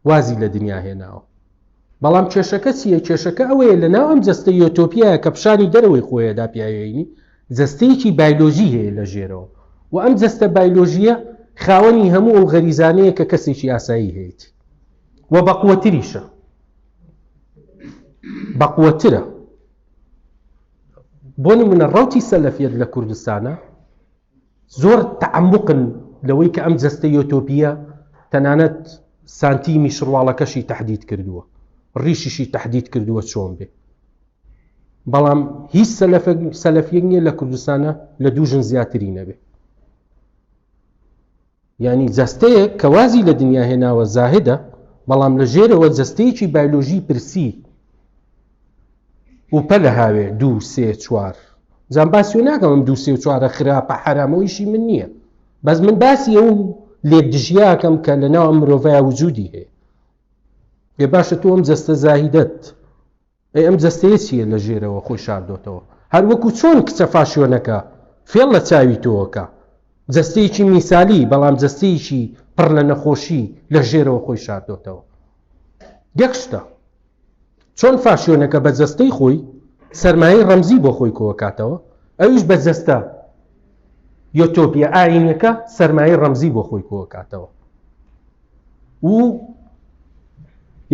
وازی لە دنیا هێناوە. بەڵام کێشەکە چییە؟ کێشەکە ئەوەیە لە ناو ئەم جەستە یۆتۆپیایە کە پیشانی دەرەوەی خۆیەدا پیاوێنی جەستەیەکی بایلۆژی هەیە لە ژێرەوە و ئەم جەستە بایلۆژیە خاوەنی هەموو ئەو غەریزانەیە کە کەسێکی ئاسایی هەیەی و بەقووەتریشە، بەقووەترە. بۆ نمونە ڕەوتی سەلەفیەت لە کوردستانە زۆر تەعەمقن لەوەی کە ئەم جەستە یۆتۆپیە تەنانەت سانتیمی شڕواڵەکەشی تەحدید کردووە، ڕیشیشی تەحدید کردووە چۆن بێ. بەڵام هیچ سەلەفیەک نییە لە کوردستانە لە دوو ژن زیاتری نەبێ. یعنی جەستەیەک کە وازی لە دنیا هێناوە زاهدە، بەڵام لە ژێرەوە جەستەیەکی بایلۆژی پرسی و پە لە هاوێ 2 3 4 جان باسیۆ ناکەم ئەم 2 3 4 خراپە حرامەوەیشی من نییە، بەس من باسی ئەو لێکدژیاکەم کە لە ناو ئەم مرۆڤایە وجودی هەیە. ێ باشە تۆ ئەم جەستە زاهیدەت ئەم جەستەیە چییە لە ژێرەوە خۆی شاردۆتەوە؟ هەر وەکو چۆن کچە فاشیۆنەکە فێڵ لە چاوی تۆوەکە، جەستەیەکی میسالی بەڵام جەستەیەکی پڕ لە نەخۆشی لە ژێرەوە خۆی شاردۆتەوە. یەک شتە چۆن فاشیۆنەکە بە جەستەی خۆی سەرمایەی ڕەمزی بۆ خۆی کۆکاتەوە، ئەویش بە جەستە یۆتۆپیە ئاینەکە سەرمایەی ڕەمزی بۆ خۆی کۆکاتەوە. و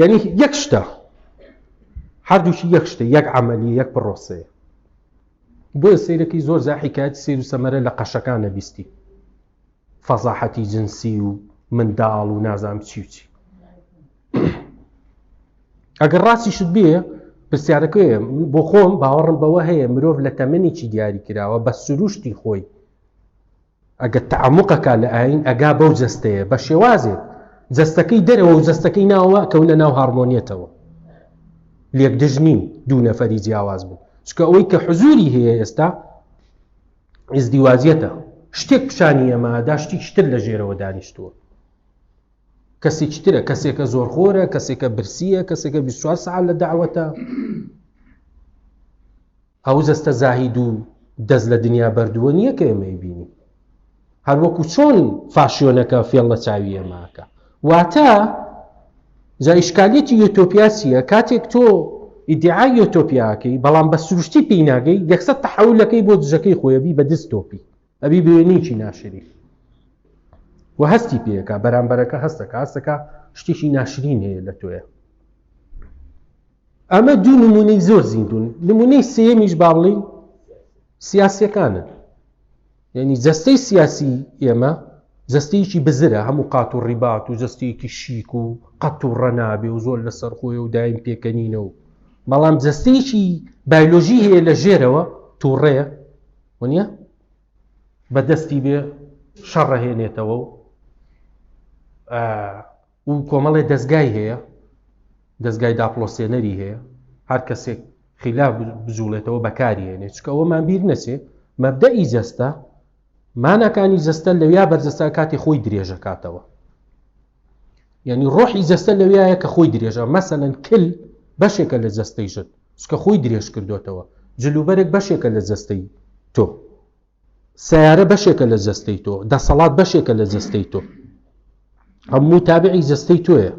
یعنی یەک شتە، هەردووشی یەک شتە، یەک عەمەلی، یەک پرۆسەیە. بۆیە سەیرەکەی زۆر زاحیکایەتی سیر و سەمەرە لە قەشەکانە بیستی، فەزاحەتی جنسی و منداڵ و نازام چی و چی. ئەگەر ڕاستیشت بێ پرسیارەکەیە بۆ خۆم باوەڕم بەوە هەیە مرۆڤ لە تەمەنێکی دیاری کراوە بە سروشتی خۆی ئەگەر تەعەمقەکە لە ئاین ئەگا بەو جەستەیە بە شێوازێک جەستەکەی دەرەوە و جەستەکەی ناوە کەونە ناو هارمۆنیەتەوە. لێکدژ نین دوو نەفەری جیاواز بوو، چکە ئەوەی کە حزوری هەیە ئێستا ئیزدیواجیەتە، شتێک پیشانی ئەمەدا شتێکی تر لە ژێرەوە دانیشتووە. کەسێکی ترە، کەسێکە زۆرخۆرە، کەسێکە برسیە، کەسێکە 24 ساعت لە داوەتە. ئەو جەستە زاهید و دەست لە دنیا بەردووە نییە کە ئێمەی بینی، هەر وەکو چۆن فاشیۆنەکە فێڵ لە چاوی ئێماکە. واتە جا ئیشکالیەتی یۆتۆپیا چییە؟ کاتێک تۆ ئیدعای یۆتۆپیاکەی بەڵام بە سروشتی پێی ناگەی، یەکسەر تەحەولەکەی بۆ دژەکەی خۆیەبی بە دیستۆپی، ئەبی بوێنێکی ناشری و هەستی پێەکە، بەرامبەرەکە هەستەکە شتێکی ناشرین هەیە لە تۆیە. ئەمە دوو نمونەی زۆر زیندون. نمونەی سێمیش با بڵین سیاسیەکانن. یعنی جەستەی سیاسی ئێمە جەستەیەکی بزرە، هەموو قات و ڕیبات و جەستەیەکی شیک و قەت و ڕەنابێ و زۆر لەسەر خۆی و دایم پێکەنینە و بەڵام جەستەیەکی بایلۆژی هەیە لە ژێرەوە تووڕەیە وەنیە بەدەستی بێ شەڕەهێنێتەوە و کۆمەڵێ دەستگای هەیە، دەستگای داپڵۆسێنەری هەیە، هەر کەسێک خیلاف بجوڵێتەوە بەکاری هێنێت. چکە ئەوەمان بیر نەچێ مەبدەئی جەستە مانەکانی جەستە لەویا بەرجەستە کاتی خۆی درێژەکاتەوە. یعنی ڕۆحی جەستە لەویایە کە خۆی درێژە. مەسەلەن کل بەشێکە لە جەستەی ژت چکە خۆی درێژ کردوێتەوە، جلوبەرێک بەشێکە لە جەستەی تۆ، سیارە بەشێکە لە جەستەی تۆ، دەسەڵات بەشێکە لە جەستەی تۆ، هەموو تابعی جەستەی تۆیە.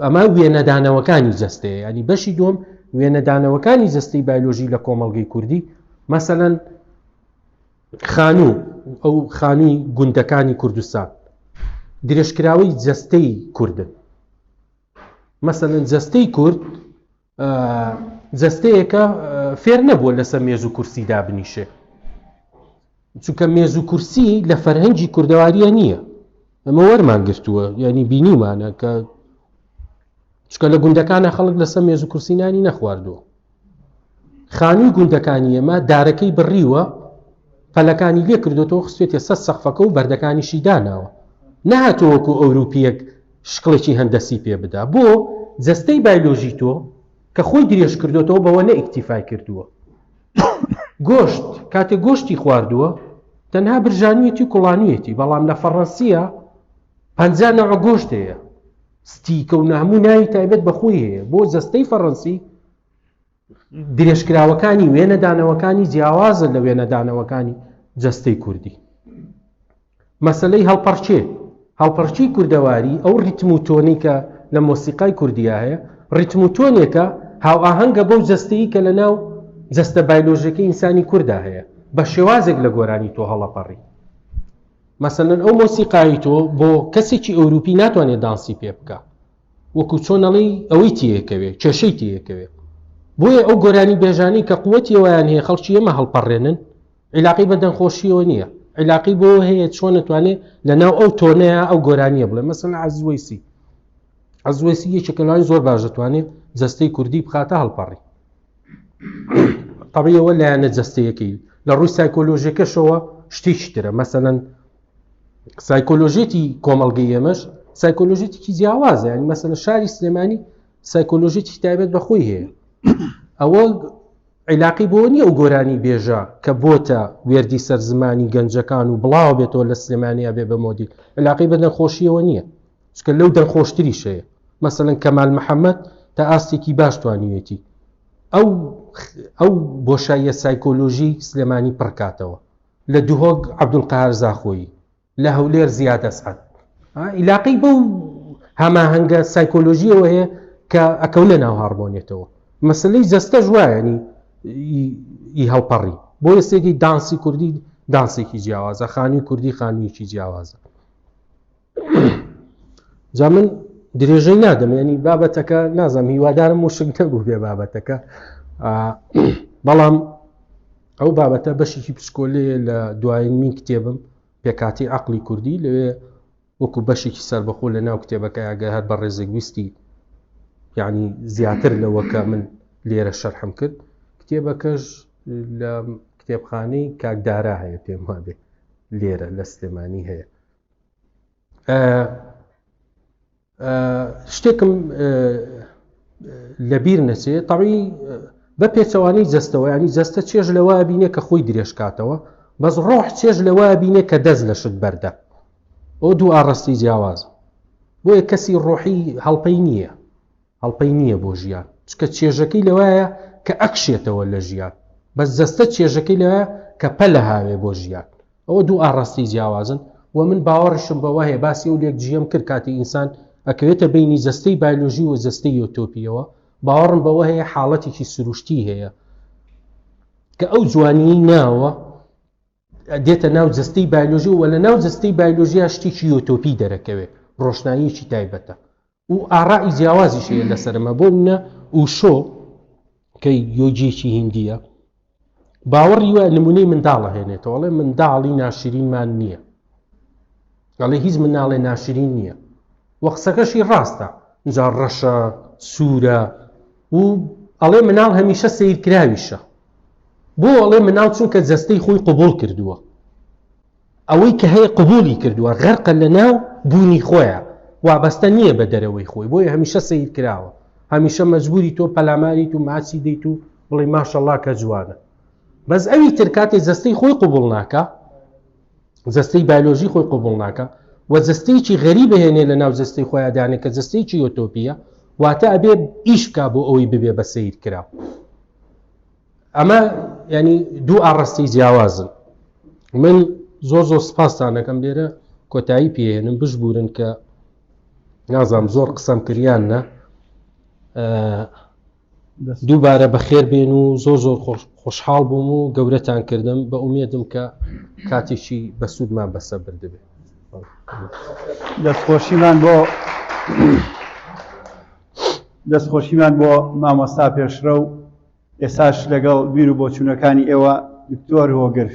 ئەمە وێنەدانەوەکانی جەستەیە. ینی بەشی دوم وێنەدانەوەکانی جەستەی بایلۆژی لە کۆمەڵگەی کوردی، مەسەلەن خانوو، ئەو خانووی گوندەکانی کوردستان درێژکراوەی جەستەی کوردن. مەسەلەن جەستەی کورد جەستەیەکە فێر نەبووە لەسەر مێز و کورسی دابنیشێ، چونکە مێز و کورسی لە فەرهەنگی کوردەواریە نییە، ئەمە وەرمان گرتووە، ینی بینیمانە کە چکە لە گوندەکانە خەڵک لەسەر مێز و کورسینانی نەخواردووە. خانووی گوندەکانی ئێمە دارەکەی بڕیوە، پەلەکانی لێ کردوێتەوە، خستوێتە سەر سەقفەکە و بەردەکانیشی داناوە، نەهاتۆ وەکو ئەوروپیەک شقڵێکی هەندەسی پێ بدا بۆ جەستەی بایۆلۆژی تۆ کە خۆی درێژ کردوێتەوە بەوە نە ئیکتیفای کردووە. گۆشت کاتێک گۆشتی خواردووە تەنها برژانویەتی و کوڵانویەتی، بەڵام لە فەڕەنسیە 50 نەوع گۆشت هەیە، ستیکە و هەموو ناوی تایبەت بەخۆی هەیە. بۆ جەستەی فەڕەنسی درێژکراوەکانی وێنەدانەوەکانی جیاوازە لە وێنەدانەوەکانی جەستەی کوردی. مەسەلەی هەڵپەرچی کوردەواری ئەو ریتم و تۆنی کە لە مۆسیقای کوردیا هەیە، ریتم و تۆنێکە هاو ئاهەنگە بەو جەستەیی کە لە ناو جەستە بایۆلۆژیەکەی ئینسانی کووردا هەیە بە شێوازێک لە گۆرانی تۆ هەڵەپەڕی. مەسەلەن ئەو مۆسیقایی تۆ بۆ کەسێکی ئەوروپی ناتوانێت دانسی پێ بکە، وەکو چۆنەڵی ئەوەی تیەکەوێ کێشەی تیەکەوێ. بۆیە ئەو گۆرانی بێژانی کە قووەتیەوەیان هەیە خەڵکی ئێمە هەڵپەڕێنن، عیلاقی بە دەنخۆشیەوە نییە، عیلاقی بۆ هەیە چۆن نتوانێت لەناو ئەو تۆنەیە ئەو گۆرانیە بڵێ. مەسەلەن عەزیز یەکێکە لەوانی زۆر باش دەتوانێت جەستەی کوردی بخاتە هەڵپەڕی. طبیعەوە لایەنە جەستەیەکەی لە ڕووی سایکۆلۆژیەکەشەوە شتێکی ترە. مەسەلەن سایکۆلۆژێتی کۆمەڵگەی ئێمەش سایکۆلۆژێتێکی جیاوازە، ینی مەسەلەن شاری سلێمانی سایکۆلۆژێتی تایبەت بەخۆی هەیە. ئەوە عیلاقی بۆ نییە ئەو گۆرانی بێژە کە بۆتە وێردی سەرزمانی گەنجەکان و بڵاو بێتەوە لە سلێمانیا بێ بە مۆدی، عیلاقی بە دەنخۆشیەوە نییە، چکە لەو دەنخۆشتریش هەیە. مەسەلەن کەمال محەممەد تا ئاستێکی باش توانیوێتی ئەو بۆشاییە سایکۆلۆژی سلێمانی پڕکاتەوە، لە دووهۆک عەبدولقاهار زاخۆیی، لە هەولێر زیاد ئەسعەد. عیلاقی بەو هەماهەنگە سایکۆلۆژیەوە هەیە کە ئەکەونە ناو هارمۆنیێتەوە. مەسلەی جەستەش وایە ئی هەڵپەڕی بۆ ئێستێکی دانسی کوردی دانسێکی جیاوازە، خانووی کوردی خانوویەکی جیاوازە. جا من درێژەی نادەم، ینی بابەتەکە نازەم هیوادارم و شک نەبوو بێ بابەتەکە، بەڵام ئەو بابەتە بەشێکی پشکۆلەیە لە دوایینمین کتێبم پێکاتی عەقڵی کوردی، لەوێ وەکو بەشێکی سەربەخۆ لە ناو کتێبەکە ئەگە هەر بە ڕێزێک ویستی یعنی زیاتر لەوەکە من لێرە شەرحم کرد. کتێبەکەش لە کتێبخانەی کاکدارا هەیە، پێم وابێ لێرە لە سلێمانی هەیە. شتێکم لەبیر نەچێت، تەڕی بە پێچەوانەی جەستەوە، ینی جەستە چێژ لەوە بینێ کە خۆی درێژکاتەوە، بەس ڕۆح چێژ لەوە بینێ کە دەست لە شت بەردە. ئەو دوو ئاڕەستی جیاواز بۆیە کەسی ڕۆحی هەڵپەی نییە بۆ ژیان، چکە چێژەکەی لەوایە کە ئەکشێتەوە لە ژیان، بەس جەستە چێژەکەی لەوایە کە پەلە هاوێ بۆ ژیان. ئەوە دوو ئاڕەستی جیاوازن و من باوەڕشم بەوە هەیە باسی ئەو لێک جیەم کرد کاتی ئینسان ئەکەوێتە بینی جەستەی بایۆلۆژی و جەستەی ئۆتۆپیەوە. باوەڕم بەوە هەیە حاڵەتێکی سروشتی هەیە کە ئەو جوانی ناوە دێتە ناو جەستەی بایۆلۆژی و لە ناو جەستەی بایۆلۆژیا شتێکی ئۆتۆپی دەرەکەوێت، ڕۆشناییەکی تایبەتە و ئاڕای جیاوازیش هەیە لەسەرمە. بۆ منە ئوشۆ کە یۆجێکی هیندیە باوەڕی وە نمونەی منداڵە هێنێتەوە، ئەڵێ منداڵی ناشرینمان نییە، ئەڵێ هیچ مناڵێ ناشرین نییە، وە قسەکەشی ڕاستە، جا ڕەشە سوورە و ئەڵێ مناڵ هەمیشە سیرکراویشە. بۆ ئەڵێ مناڵ چونکە جەستەی خۆی قبول کردووە، ئەوەی کە هەیە قبولی کردووە، غەرقە لە ناو بوونی خۆیە، وابەستە نییە بە دەرەوەی خۆی، بۆیە هەمیشە سیرکراوە، هەمیشە مەجبوری تۆ پەلاماریت و ماچی دەیت و بڵێ ماشەڵڵا کە جوانە. بەس ئەوی تر کاتێ جەستەی خۆی قبول ناکە، جەستەی بایۆلۆژی خۆی قبول ناکە و جەستەیەکی غەریب بهێنێ لە ناو جەستەی خۆیان دانێ کە جەستەیەکی ئۆتۆپیە، واتە ئەبێ ئیش بکا بۆ ئەوەی ببێ بە سیرکراو. ئەمە ینی دوو ئاڕەستی جیاوازن. من زۆر سپاسان دەکەم لێرە کۆتایی پێهێنم، بشبورن کە نازانم زۆر قسەم کریان نە، دووبارە بەخێر بێن و زۆر خۆشحاڵ بووم و گەورەتان کردم، بە ئومێدم کە کاتێکی بەسوودمان بەسەر بردبێت. دەستخۆشیمان بۆ مامۆستا پێشرە و ئێساش لەگەڵ بیر و بۆچوونەکانی ئێوە دکتۆر هۆگر